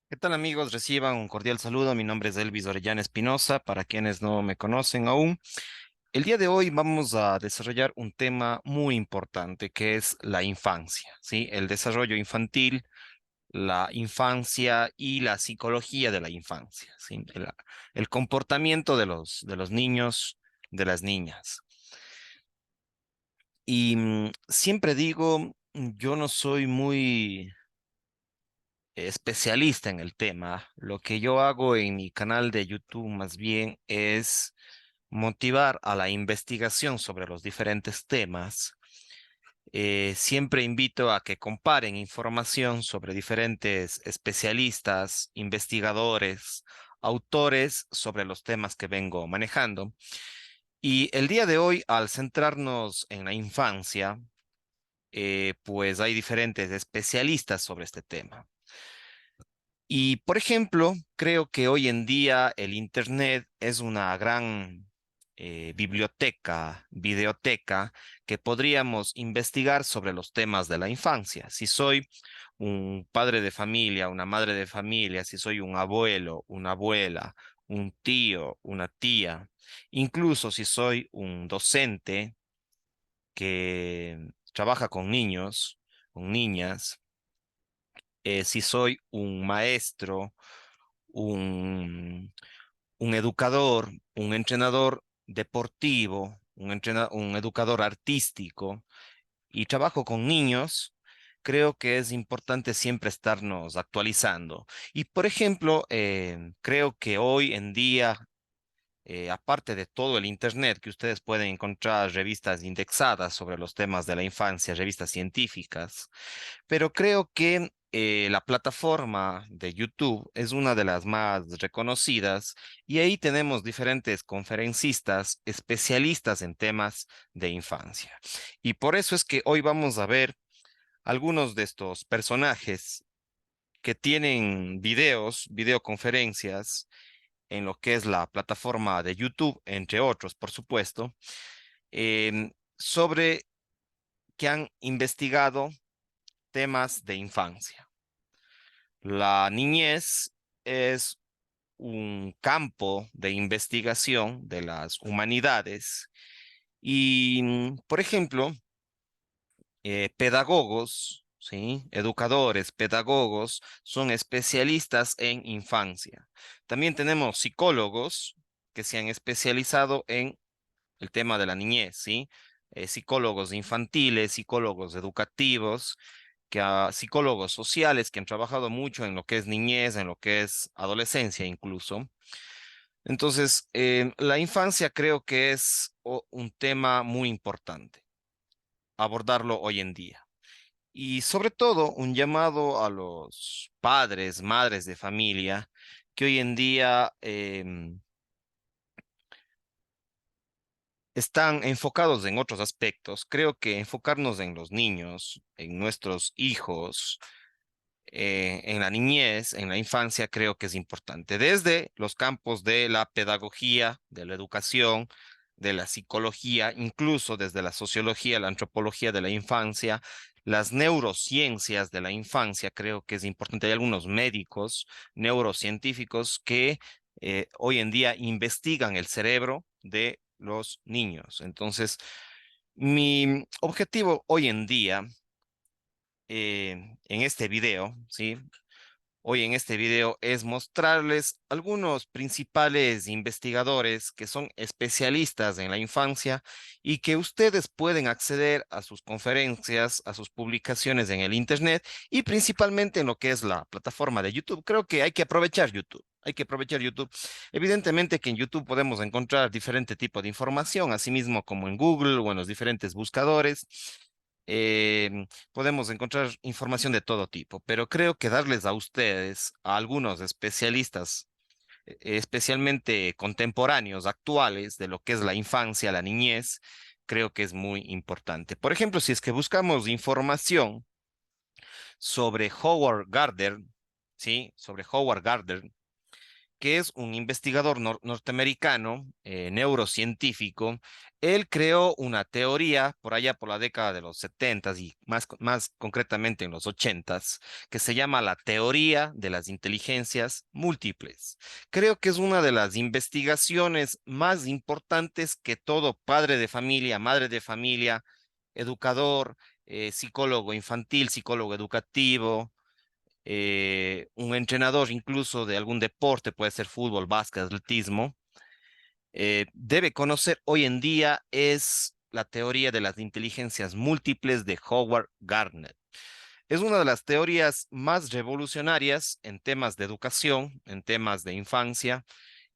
¿Qué tal amigos? Reciban un cordial saludo. Mi nombre es Elvis Orellana Espinosa, para quienes no me conocen aún. El día de hoy vamos a desarrollar un tema muy importante que es la infancia, ¿sí? El desarrollo infantil, la infancia y la psicología de la infancia, ¿sí? El comportamiento de los niños, de las niñas. Y siempre digo, yo no soy muy especialista en el tema. Lo que yo hago en mi canal de YouTube más bien es motivar a la investigación sobre los diferentes temas. Siempre invito a que comparen información sobre diferentes especialistas, investigadores, autores sobre los temas que vengo manejando. Y el día de hoy, al centrarnos en la infancia, pues hay diferentes especialistas sobre este tema. Y, por ejemplo, creo que hoy en día el Internet es una gran biblioteca, videoteca, que podríamos investigar sobre los temas de la infancia. Si soy un padre de familia, una madre de familia, si soy un abuelo, una abuela, un tío, una tía, incluso si soy un docente que trabaja con niños, con niñas, si soy un maestro, un, un educador, un entrenador deportivo, un educador artístico y trabajo con niños, creo que es importante siempre estarnos actualizando. Y por ejemplo, creo que hoy en día, aparte de todo el Internet, que ustedes pueden encontrar revistas indexadas sobre los temas de la infancia, revistas científicas, pero creo que la plataforma de YouTube es una de las más reconocidas y ahí tenemos diferentes conferencistas especialistas en temas de infancia. Y por eso es que hoy vamos a ver algunos de estos personajes que tienen videos, videoconferencias en lo que es la plataforma de YouTube, entre otros, por supuesto, sobre que han investigado temas de infancia. La niñez es un campo de investigación de las humanidades y, por ejemplo, pedagogos, ¿sí? Educadores, pedagogos son especialistas en infancia. También tenemos psicólogos que se han especializado en el tema de la niñez, ¿sí? Psicólogos infantiles, psicólogos educativos que a psicólogos sociales que han trabajado mucho en lo que es niñez, en lo que es adolescencia incluso. Entonces, la infancia creo que es un tema muy importante abordarlo hoy en día. Y sobre todo un llamado a los padres, madres de familia, que hoy en día están enfocados en otros aspectos. Creo que enfocarnos en los niños, en nuestros hijos, en la niñez, en la infancia, creo que es importante. Desde los campos de la pedagogía, de la educación, de la psicología, incluso desde la sociología, la antropología de la infancia, las neurociencias de la infancia, creo que es importante. Hay algunos médicos neurocientíficos que hoy en día investigan el cerebro de los niños. Entonces, mi objetivo hoy en día en este video, ¿sí? Hoy en este video es mostrarles algunos principales investigadores que son especialistas en la infancia y que ustedes pueden acceder a sus conferencias, a sus publicaciones en el Internet y principalmente en lo que es la plataforma de YouTube. Creo que hay que aprovechar YouTube. Hay que aprovechar YouTube. Evidentemente que en YouTube podemos encontrar diferente tipo de información, asimismo como en Google o en los diferentes buscadores. Podemos encontrar información de todo tipo, pero creo que darles a ustedes, a algunos especialistas, especialmente contemporáneos, actuales, de lo que es la infancia, la niñez, creo que es muy importante. Por ejemplo, si es que buscamos información sobre Howard Gardner, ¿sí? Sobre Howard Gardner, que es un investigador norteamericano, neurocientífico. Él creó una teoría por allá por la década de los 70 y más concretamente en los 80, que se llama la teoría de las inteligencias múltiples. Creo que es una de las investigaciones más importantes que todo padre de familia, madre de familia, educador, psicólogo infantil, psicólogo educativo, un entrenador incluso de algún deporte, puede ser fútbol, básquet, atletismo, debe conocer hoy en día es la teoría de las inteligencias múltiples de Howard Gardner. Es una de las teorías más revolucionarias en temas de educación, en temas de infancia,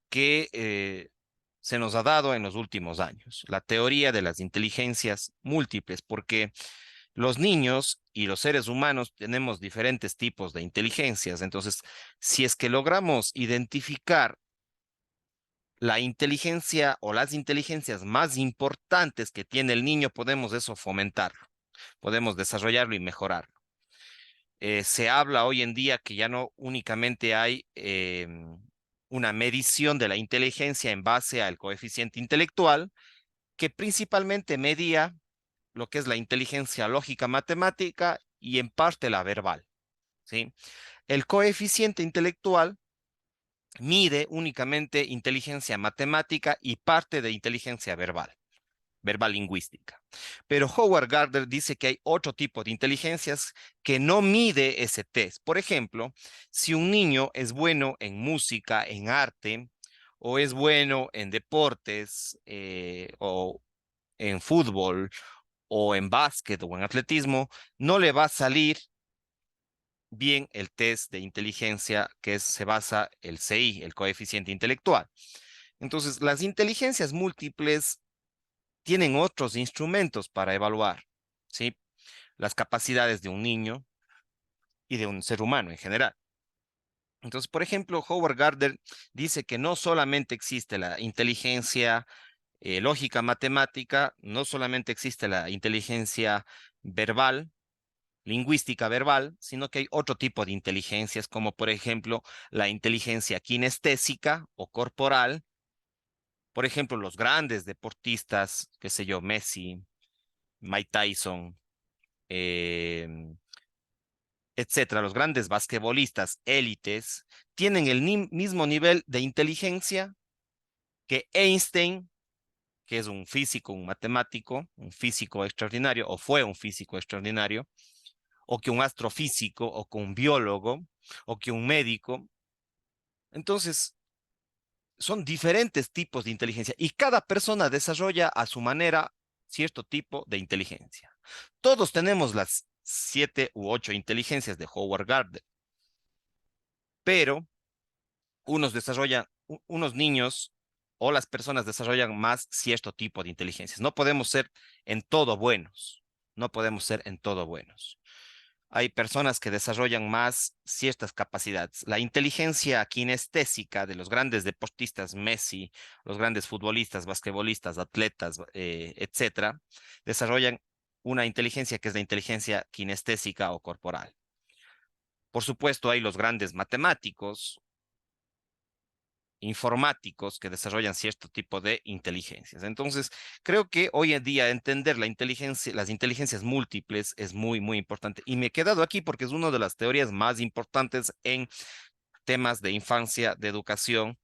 que se nos ha dado en los últimos años. La teoría de las inteligencias múltiples, porque los niños y los seres humanos tenemos diferentes tipos de inteligencias. Entonces, si es que logramos identificar la inteligencia o las inteligencias más importantes que tiene el niño, podemos eso fomentarlo, podemos desarrollarlo y mejorarlo. Se habla hoy en día que ya no únicamente hay una medición de la inteligencia en base al coeficiente intelectual, que principalmente medía lo que es la inteligencia lógica matemática y en parte la verbal, ¿sí? El coeficiente intelectual mide únicamente inteligencia matemática y parte de inteligencia verbal lingüística. Pero Howard Gardner dice que hay otro tipo de inteligencias que no mide ese test. Por ejemplo, si un niño es bueno en música, en arte, o es bueno en deportes, o en fútbol, o en básquet, o en atletismo, no le va a salir bien el test de inteligencia se basa el CI, el coeficiente intelectual. Entonces, las inteligencias múltiples tienen otros instrumentos para evaluar, ¿sí? Las capacidades de un niño y de un ser humano en general. Entonces, por ejemplo, Howard Gardner dice que no solamente existe la inteligencia lógica matemática, no solamente existe la inteligencia verbal, lingüística verbal, sino que hay otro tipo de inteligencias, como por ejemplo la inteligencia kinestésica o corporal. Por ejemplo, los grandes deportistas, qué sé yo, Messi, Mike Tyson, eh, etcétera, los grandes basquetbolistas élites, tienen el mismo nivel de inteligencia que Einstein, que es un físico, un matemático, un físico extraordinario, o fue un físico extraordinario, o que un astrofísico, o que un biólogo, o que un médico. Entonces, son diferentes tipos de inteligencia y cada persona desarrolla a su manera cierto tipo de inteligencia. Todos tenemos las 7 u 8 inteligencias de Howard Gardner, pero unos niños o las personas desarrollan más cierto tipo de inteligencias. No podemos ser en todo buenos, no podemos ser en todo buenos. Hay personas que desarrollan más ciertas capacidades. La inteligencia kinestésica de los grandes deportistas, Messi, los grandes futbolistas, basquetbolistas, atletas, etcétera, desarrollan una inteligencia que es la inteligencia kinestésica o corporal. Por supuesto, hay los grandes matemáticos, informáticos que desarrollan cierto tipo de inteligencias. Entonces, creo que hoy en día entender la inteligencia, las inteligencias múltiples es muy, muy importante. Y me he quedado aquí porque es una de las teorías más importantes en temas de infancia, de educación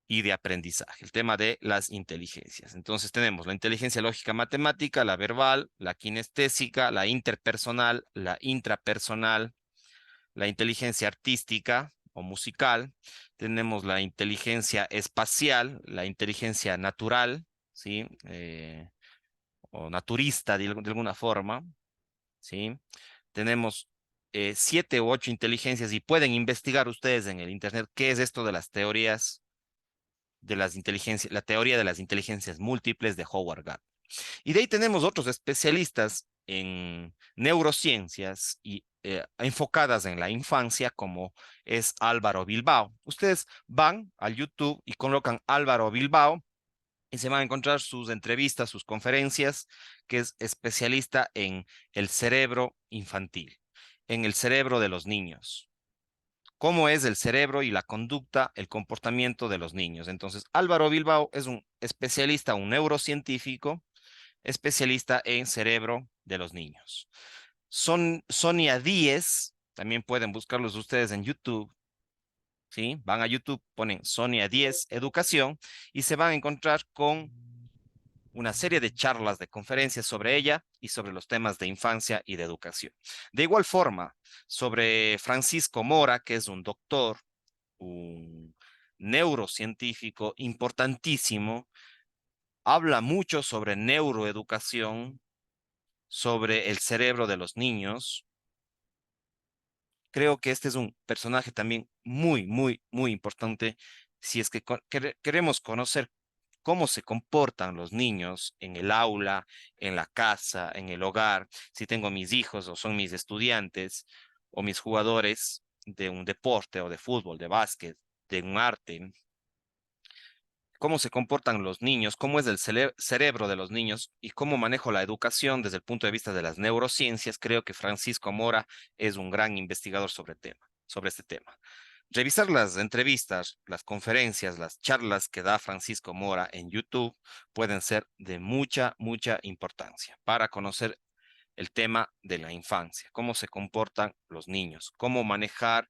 y de aprendizaje, el tema de las inteligencias. Entonces, tenemos la inteligencia lógica matemática, la verbal, la kinestésica, la interpersonal, la intrapersonal, la inteligencia artística o musical, tenemos la inteligencia espacial, la inteligencia natural, ¿sí? O naturista de alguna forma, ¿sí? Tenemos 7 u 8 inteligencias y pueden investigar ustedes en el Internet qué es esto de las teorías de las inteligencias, la teoría de las inteligencias múltiples de Howard Gardner. Y de ahí tenemos otros especialistas en neurociencias y enfocadas en la infancia, como es Álvaro Bilbao. Ustedes van al YouTube y colocan Álvaro Bilbao y se van a encontrar sus entrevistas, sus conferencias, que es especialista en el cerebro infantil, en el cerebro de los niños. cómo es el cerebro y la conducta, el comportamiento de los niños. Entonces, Álvaro Bilbao es un especialista, un neurocientífico, especialista en cerebro de los niños. Sonia Díez, también pueden buscarlos ustedes en YouTube, ¿sí? Van a YouTube, ponen Sonia Díez Educación y se van a encontrar con una serie de charlas, de conferencias sobre ella y sobre los temas de infancia y de educación. De igual forma, sobre Francisco Mora, que es un doctor, un neurocientífico importantísimo, habla mucho sobre neuroeducación, sobre el cerebro de los niños. Creo que este es un personaje también muy, muy, muy importante si es que queremos conocer cómo se comportan los niños en el aula, en la casa, en el hogar, si tengo mis hijos o son mis estudiantes o mis jugadores de un deporte o de fútbol, de básquet, de un arte, cómo se comportan los niños, cómo es el cerebro de los niños y cómo manejo la educación desde el punto de vista de las neurociencias. Creo que Francisco Mora es un gran investigador sobre este tema. Revisar las entrevistas, las conferencias, las charlas que da Francisco Mora en YouTube pueden ser de mucha, mucha importancia para conocer el tema de la infancia, cómo se comportan los niños, cómo manejar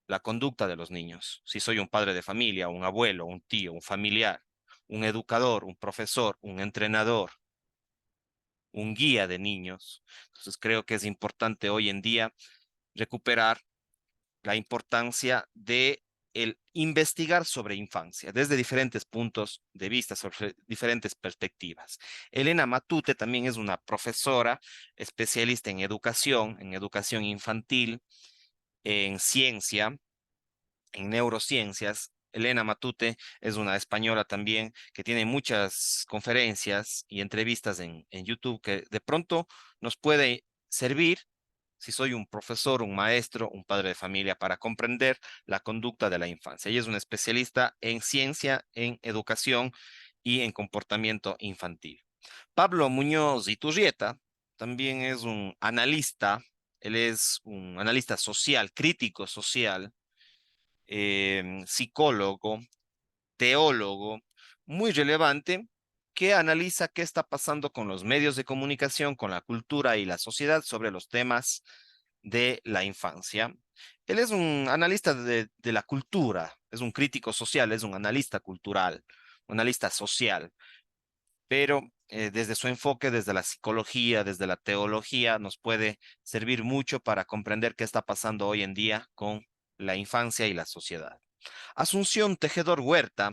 la conducta de los niños. Si soy un padre de familia, un abuelo, un tío, un familiar, un educador, un profesor, un entrenador, un guía de niños. Entonces creo que es importante hoy en día recuperar la importancia de el investigar sobre infancia desde diferentes puntos de vista, sobre diferentes perspectivas. Elena Matute también es una profesora especialista en educación infantil, en ciencia, en neurociencias. Elena Matute es una española también que tiene muchas conferencias y entrevistas en YouTube que de pronto nos puede servir si soy un profesor, un maestro, un padre de familia, para comprender la conducta de la infancia. Ella es una especialista en ciencia, en educación y en comportamiento infantil. Pablo Muñoz Iturrieta también es un analista, él es un analista social, crítico social, psicólogo, teólogo muy relevante que analiza qué está pasando con los medios de comunicación, con la cultura y la sociedad sobre los temas de la infancia. Él es un analista de la cultura, es un crítico social, es un analista cultural, un analista social, pero desde su enfoque, desde la psicología, desde la teología, nos puede servir mucho para comprender qué está pasando hoy en día con la infancia y la sociedad. Asunción Tejedor Huerta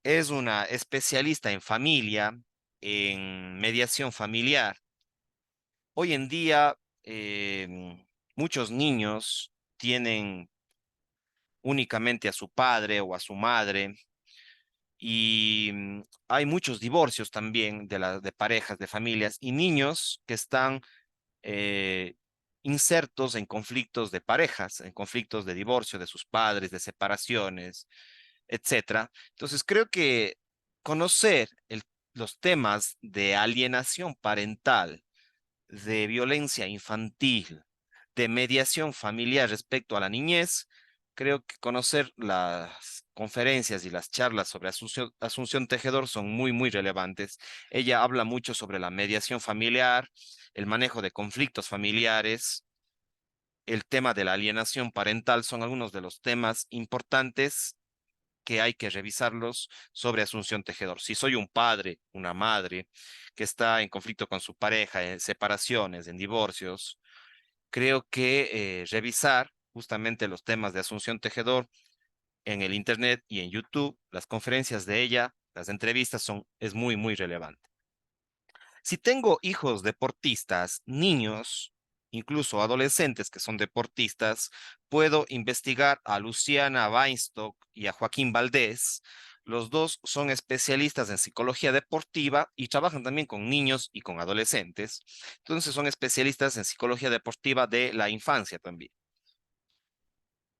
es una especialista en familia, en mediación familiar. Hoy en día, muchos niños tienen únicamente a su padre o a su madre y hay muchos divorcios también de parejas, de familias y niños que están eh, insertos en conflictos de parejas, en conflictos de divorcio de sus padres, de separaciones, etcétera. Entonces, creo que conocer los temas de alienación parental, de violencia infantil, de mediación familiar respecto a la niñez, creo que conocer las conferencias y las charlas sobre Asunción Tejedor son muy, muy relevantes. Ella habla mucho sobre la mediación familiar, el manejo de conflictos familiares, el tema de la alienación parental, son algunos de los temas importantes que hay que revisarlos sobre Asunción Tejedor. Si soy un padre, una madre que está en conflicto con su pareja, en separaciones, en divorcios, creo que revisar justamente los temas de Asunción Tejedor en el Internet y en YouTube, las conferencias de ella, las entrevistas es muy, muy relevante. Si tengo hijos deportistas, niños, incluso adolescentes que son deportistas, puedo investigar a Luciana Weinstock y a Joaquín Valdés. Los dos son especialistas en psicología deportiva y trabajan también con niños y con adolescentes. Entonces son especialistas en psicología deportiva de la infancia también.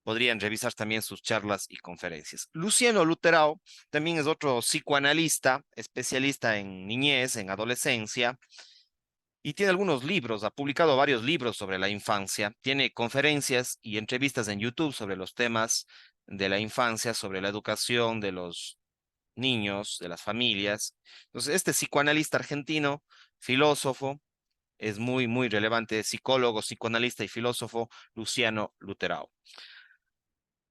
Podrían revisar también sus charlas y conferencias. Luciano Luterao también es otro psicoanalista, especialista en niñez, en adolescencia, y tiene algunos libros, ha publicado varios libros sobre la infancia, tiene conferencias y entrevistas en YouTube sobre los temas de la infancia, sobre la educación de los niños, de las familias. Entonces, este psicoanalista argentino, filósofo, es muy, muy relevante, psicólogo, psicoanalista y filósofo, Luciano Luterao.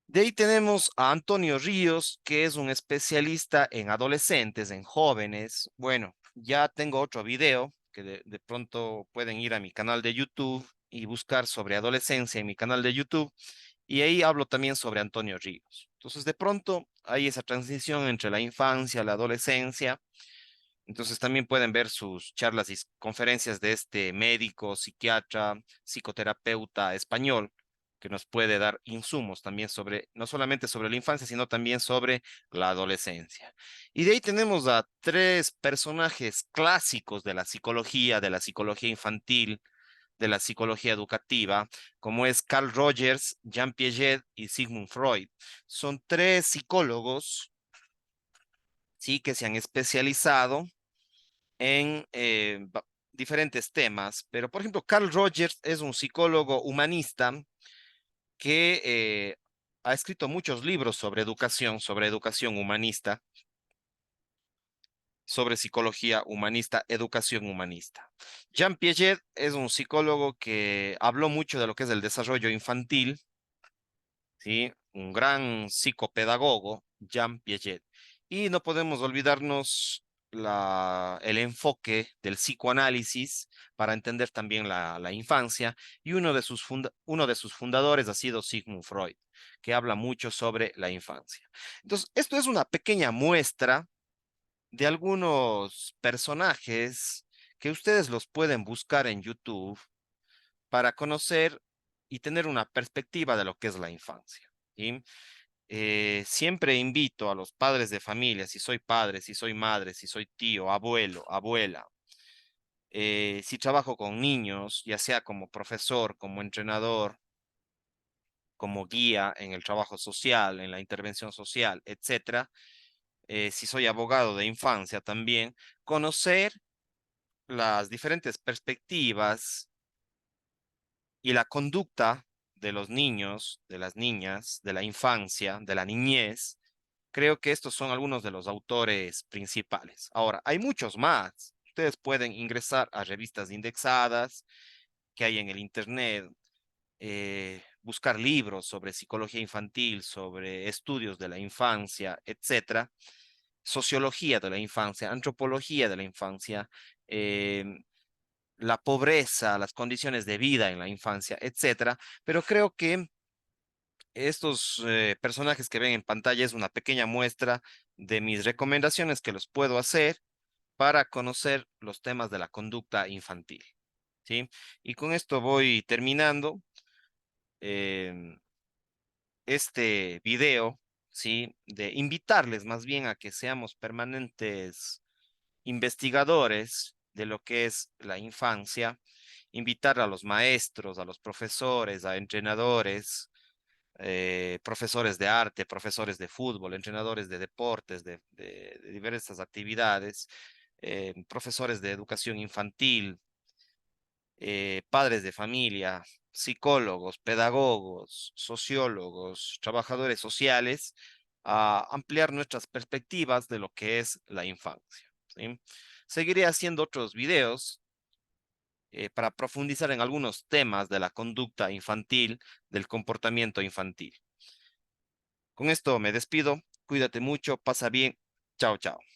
De ahí tenemos a Antonio Ríos, que es un especialista en adolescentes, en jóvenes. Bueno, ya tengo otro video que de pronto pueden ir a mi canal de YouTube y buscar sobre adolescencia en mi canal de YouTube. Y ahí hablo también sobre Antonio Ríos. Entonces, de pronto hay esa transición entre la infancia, la adolescencia. Entonces, también pueden ver sus charlas y conferencias de este médico, psiquiatra, psicoterapeuta español, que nos puede dar insumos también sobre, no solamente sobre la infancia, sino también sobre la adolescencia. Y de ahí tenemos a tres personajes clásicos de la psicología infantil, de la psicología educativa, como es Carl Rogers, Jean Piaget y Sigmund Freud. Son tres psicólogos, sí, que se han especializado en diferentes temas, pero por ejemplo, Carl Rogers es un psicólogo humanista que ha escrito muchos libros sobre educación humanista, sobre psicología humanista, educación humanista. Jean Piaget es un psicólogo que habló mucho de lo que es el desarrollo infantil, ¿sí? Un gran psicopedagogo, Jean Piaget. Y no podemos olvidarnos el enfoque del psicoanálisis para entender también la infancia. Y uno de sus fundadores ha sido Sigmund Freud, que habla mucho sobre la infancia. Entonces, esto es una pequeña muestra de algunos personajes que ustedes los pueden buscar en YouTube para conocer y tener una perspectiva de lo que es la infancia. ¿Sí? Siempre invito a los padres de familia, si soy padre, si soy madre, si soy tío, abuelo, abuela, si trabajo con niños, ya sea como profesor, como entrenador, como guía en el trabajo social, en la intervención social, etcétera, si soy abogado de infancia también, conocer las diferentes perspectivas y la conducta de los niños, de las niñas, de la infancia, de la niñez. Creo que estos son algunos de los autores principales. Ahora, hay muchos más. Ustedes pueden ingresar a revistas indexadas que hay en el Internet, buscar libros sobre psicología infantil, sobre estudios de la infancia, etcétera, sociología de la infancia, antropología de la infancia, eh, la pobreza, las condiciones de vida en la infancia, etcétera. Pero creo que estos personajes que ven en pantalla es una pequeña muestra de mis recomendaciones que los puedo hacer para conocer los temas de la conducta infantil, ¿sí? Y con esto voy terminando em, este video, ¿sí? De invitarles más bien a que seamos permanentes investigadores de lo que es la infancia, invitar a los maestros, a los profesores, a entrenadores, profesores de arte, profesores de fútbol, entrenadores de deportes, de diversas actividades, profesores de educación infantil, padres de familia, psicólogos, pedagogos, sociólogos, trabajadores sociales, a ampliar nuestras perspectivas de lo que es la infancia. ¿Sí? Seguiré haciendo otros videos para profundizar en algunos temas de la conducta infantil, del comportamiento infantil. Con esto me despido. Cuídate mucho, pasa bien. Chao, chao.